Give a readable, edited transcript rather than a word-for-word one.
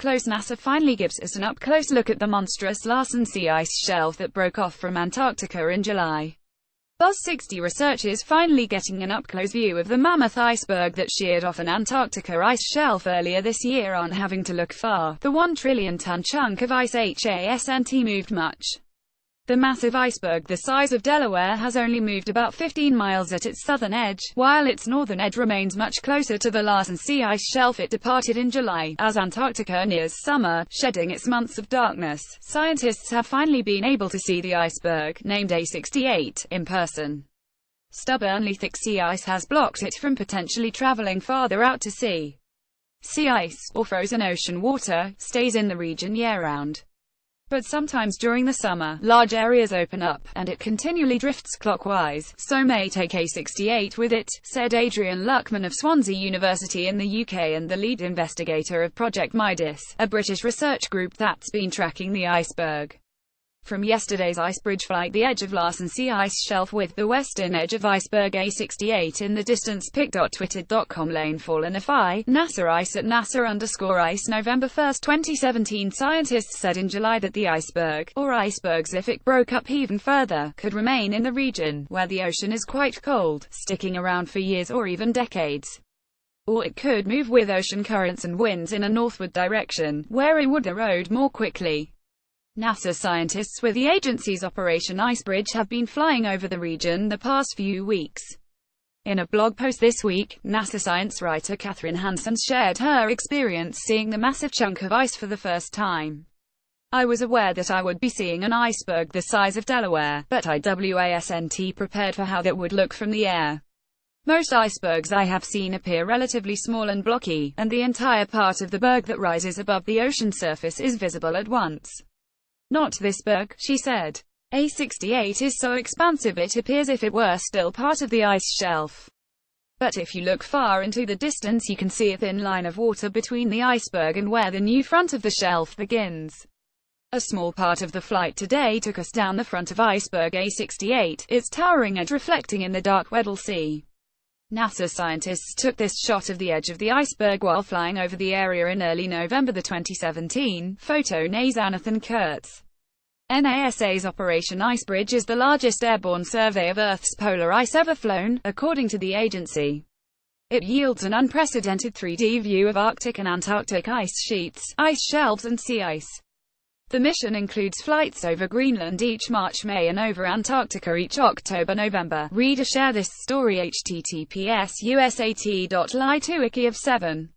close. NASA finally gives us an up-close look at the monstrous Larsen C ice shelf that broke off from Antarctica in July. Buzz 60 research is finally getting an up-close view of the mammoth iceberg that sheared off an Antarctica ice shelf earlier this year on having to look far. The 1 trillion-ton chunk of ice hasn't moved much. The massive iceberg, the size of Delaware, has only moved about 15 miles at its southern edge, while its northern edge remains much closer to the Larsen C ice shelf it departed in July. As Antarctica nears summer, shedding its months of darkness, scientists have finally been able to see the iceberg, named A68, in person. Stubbornly thick sea ice has blocked it from potentially traveling farther out to sea. Sea ice, or frozen ocean water, stays in the region year-round. But sometimes during the summer, large areas open up, and it continually drifts clockwise, so may take A68 with it, said Adrian Luckman of Swansea University in the UK and the lead investigator of Project Midas, a British research group that's been tracking the iceberg. From yesterday's ice bridge flight, the edge of Larsen C ice shelf with the western edge of iceberg A68 in the distance. pic.twitter.com /FI, NASA ice at NASA_ice November 1, 2017. Scientists said in July that the iceberg, or icebergs if it broke up even further, could remain in the region, where the ocean is quite cold, sticking around for years or even decades. Or it could move with ocean currents and winds in a northward direction, where it would erode more quickly. NASA scientists with the agency's Operation Icebridge have been flying over the region the past few weeks. In a blog post this week, NASA science writer Catherine Hansen shared her experience seeing the massive chunk of ice for the first time. I was aware that I would be seeing an iceberg the size of Delaware, but I wasn't prepared for how that would look from the air. Most icebergs I have seen appear relatively small and blocky, and the entire part of the berg that rises above the ocean surface is visible at once. Not this berg, she said. A68 is so expansive it appears if it were still part of the ice shelf. But if you look far into the distance you can see a thin line of water between the iceberg and where the new front of the shelf begins. A small part of the flight today took us down the front of iceberg A68, its towering edge reflecting in the dark Weddell Sea. NASA scientists took this shot of the edge of the iceberg while flying over the area in early November 2017, photo Nathan Kurtz. NASA's Operation Icebridge is the largest airborne survey of Earth's polar ice ever flown, according to the agency. It yields an unprecedented 3D view of Arctic and Antarctic ice sheets, ice shelves and sea ice. The mission includes flights over Greenland each March, May and over Antarctica each October, November. Read or share this story https://usat.ly/wiki of 7.